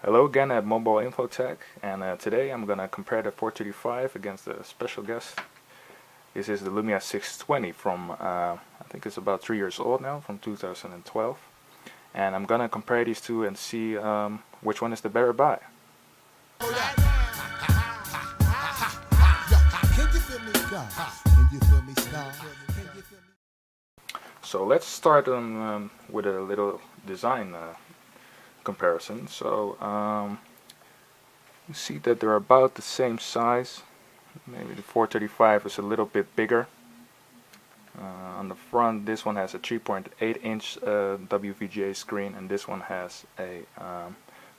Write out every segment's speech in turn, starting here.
Hello again at Mobile Infotech, and today I'm gonna compare the 435 against a special guest. This is the Lumia 620 from I think it's about 3 years old now, from 2012, and I'm gonna compare these two and see which one is the better buy. So let's start with a little design comparison. So you see that they're about the same size. Maybe the 435 is a little bit bigger. On the front, this one has a 3.8-inch WVGA screen, and this one has a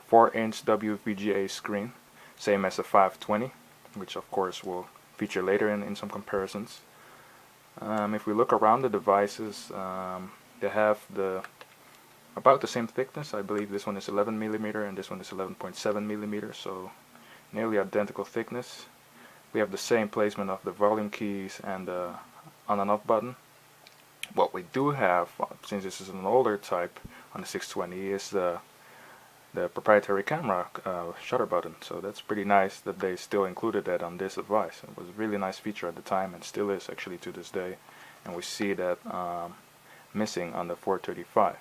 4-inch WVGA screen, same as the 520, which of course will feature later in some comparisons. If we look around the devices, they have about the same thickness. I believe this one is 11 millimeter and this one is 11.7 millimeter, so nearly identical thickness. We have the same placement of the volume keys and the on and off button. What we do have, since this is an older type on the 620, is the proprietary camera shutter button. So that's pretty nice that they still included that on this device. It was a really nice feature at the time and still is actually to this day, and we see that missing on the 435.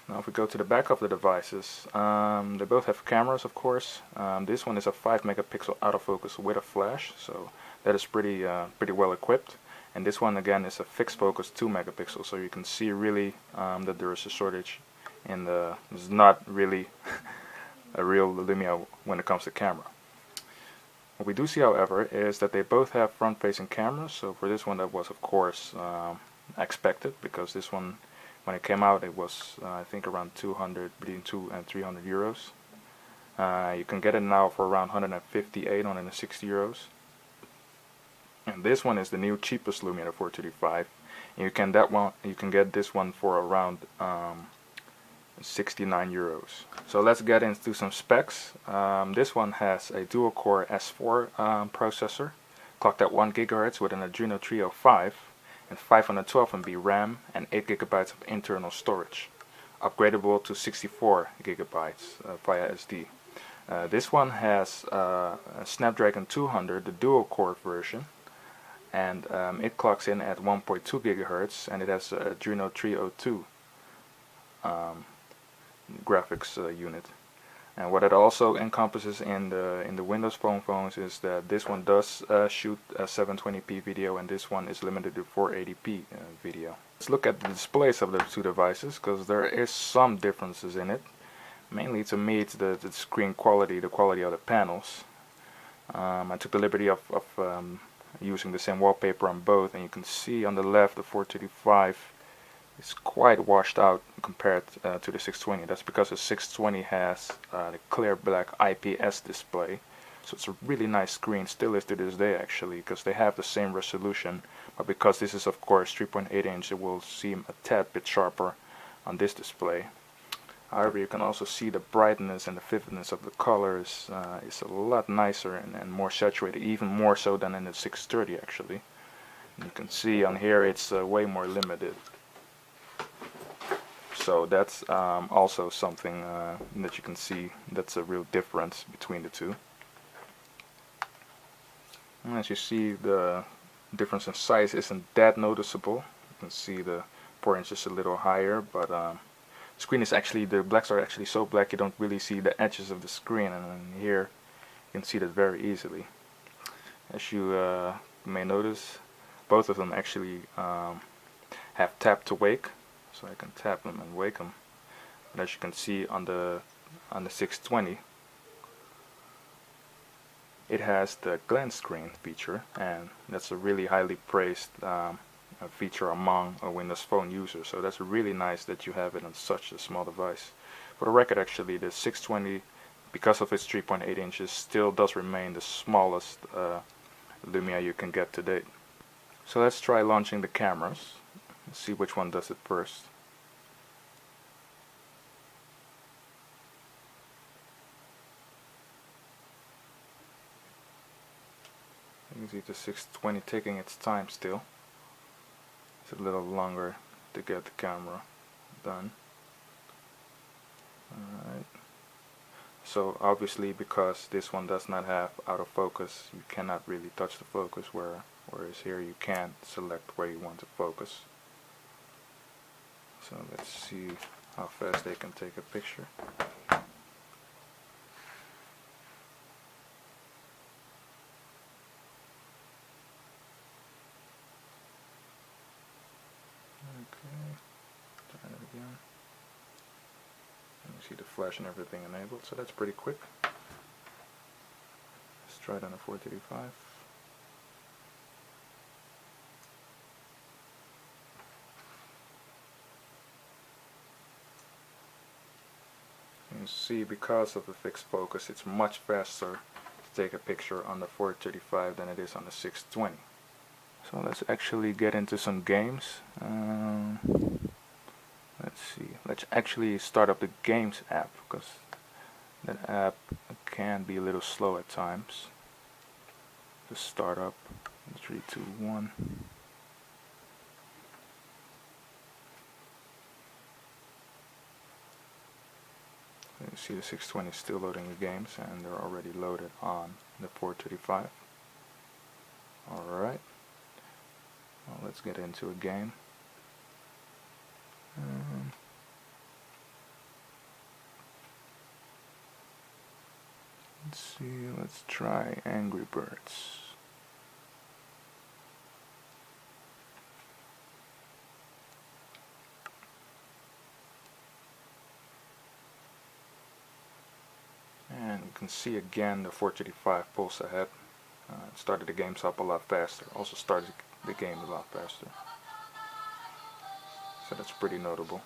Now if we go to the back of the devices, they both have cameras, of course. This one is a 5 megapixel autofocus with a flash, so that is pretty well equipped. And this one again is a fixed focus 2 megapixels, so you can see really that there is a shortage in it's not really a real Lumia when it comes to camera. What we do see, however, is that they both have front-facing cameras. So for this one, that was of course expected, because this one, when it came out, it was I think around between 2 and 300 euros. You can get it now for around 158, 160 euros. And this one is the new cheapest Lumia, the 435. And you can get this one for around 69 euros. So let's get into some specs. This one has a dual-core S4 processor, clocked at 1 GHz with an Adreno 305, and 512 MB RAM and 8 GB of internal storage, upgradable to 64 GB via SD. This one has a Snapdragon 200, the dual-core version, and it clocks in at 1.2 GHz, and it has a Adreno 302 graphics unit. And what it also encompasses in the Windows Phone phones is that this one does shoot a 720p video, and this one is limited to 480p video. Let's look at the displays of the two devices, because there is some differences in it. Mainly to me, it's the screen quality, the quality of the panels. I took the liberty of using the same wallpaper on both, and you can see on the left the 435 is quite washed out compared to the 620. That's because the 620 has the clear black IPS display, so it's a really nice screen, still is to this day actually, because they have the same resolution, but because this is of course 3.8-inch, it will seem a tad bit sharper on this display. However, you can also see the brightness and the vividness of the colors is a lot nicer and more saturated, even more so than in the 630 actually. And you can see on here it's way more limited. So that's also something that you can see, that's a real difference between the two. And as you see, the difference in size isn't that noticeable. You can see the 4 inches a little higher, but the screen is actually, the blacks are actually so black you don't really see the edges of the screen, and here you can see that very easily. As you may notice, both of them actually have tap to wake, so I can tap them and wake them. But as you can see on the 620, it has the glance screen feature, and that's a really highly praised feature among Windows Phone users. So that's really nice that you have it on such a small device. For the record, actually, the 620, because of its 3.8 inches, still does remain the smallest Lumia you can get to date. So let's try launching the cameras. Let's see which one does it first. You can see the 620 taking its time still. It's a little longer to get the camera done. Alright. So obviously, because this one does not have autofocus, you cannot really touch the focus, whereas here you can select where you want to focus. So let's see how fast they can take a picture. Okay, try it again. And you see the flash and everything enabled, so that's pretty quick. Let's try it on a 435. You see, because of the fixed focus, it's much faster to take a picture on the 435 than it is on the 620. So let's actually get into some games. Let's see. Let's actually start up the games app, because that app can be a little slow at times to start up. 3, 2, 1. You see the 620 is still loading the games, and they're already loaded on the 435. Alright, well, let's get into a game. Let's see, let's try Angry Birds. And you can see again the 435 pulls ahead. It started the games up a lot faster. Also started the game a lot faster. So that's pretty notable.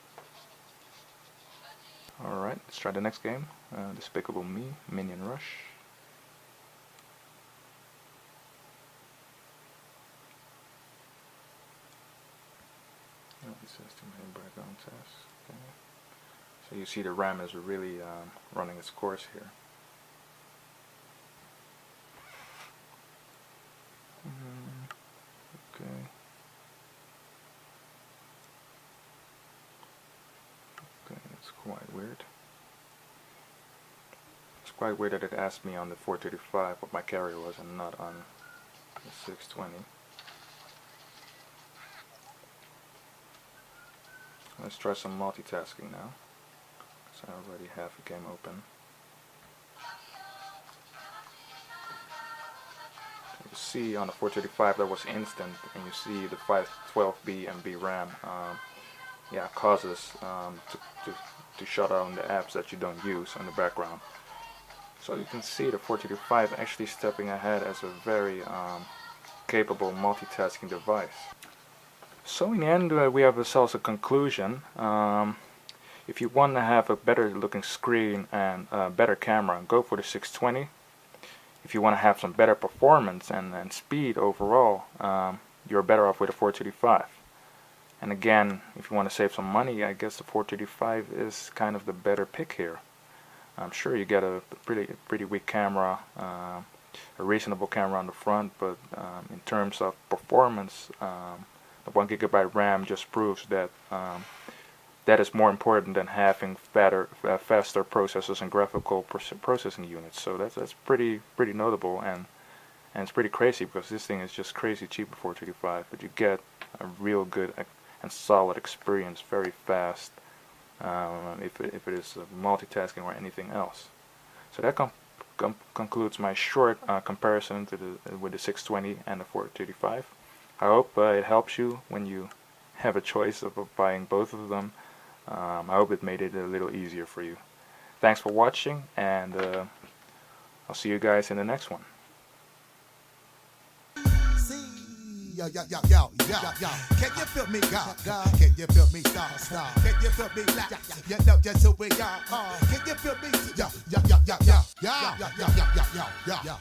Alright, let's try the next game. Despicable Me, Minion Rush. Oh, it says to main background test. Okay. So you see the RAM is really running its course here. Okay. Okay, that's quite weird. It's quite weird that it asked me on the 435 what my carrier was and not on the 620. Let's try some multitasking now, because I already have a game open. You see on the 435 that was instant, and you see the 512B and B RAM yeah, causes to shut down the apps that you don't use in the background. So you can see the 435 actually stepping ahead as a very capable multitasking device. So in the end, we have ourselves a conclusion. If you want to have a better looking screen and a better camera, go for the 620. If you want to have some better performance and speed overall, you're better off with a 435. And again, if you want to save some money, I guess the 435 is kind of the better pick here. I'm sure you get a pretty weak camera, a reasonable camera on the front, but in terms of performance, the 1 GB RAM just proves that that is more important than having faster processors and graphical processing units. So that's pretty notable, and it's pretty crazy, because this thing is just crazy cheap for 435, but you get a real good and solid experience very fast if it is multitasking or anything else. So that concludes my short comparison with the 620 and the 435. I hope it helps you when you have a choice of buying both of them. I hope it made it a little easier for you. Thanks for watching, and I'll see you guys in the next one. Yo, yo, yo, yo, yo, yo. Can you feel me, God? Can you feel me, star? Can you feel me, like? You know just who we are. Can you feel me? Yo, yo, yo, yo, yo, yo, yo, yo, yo, yo, yo, yo.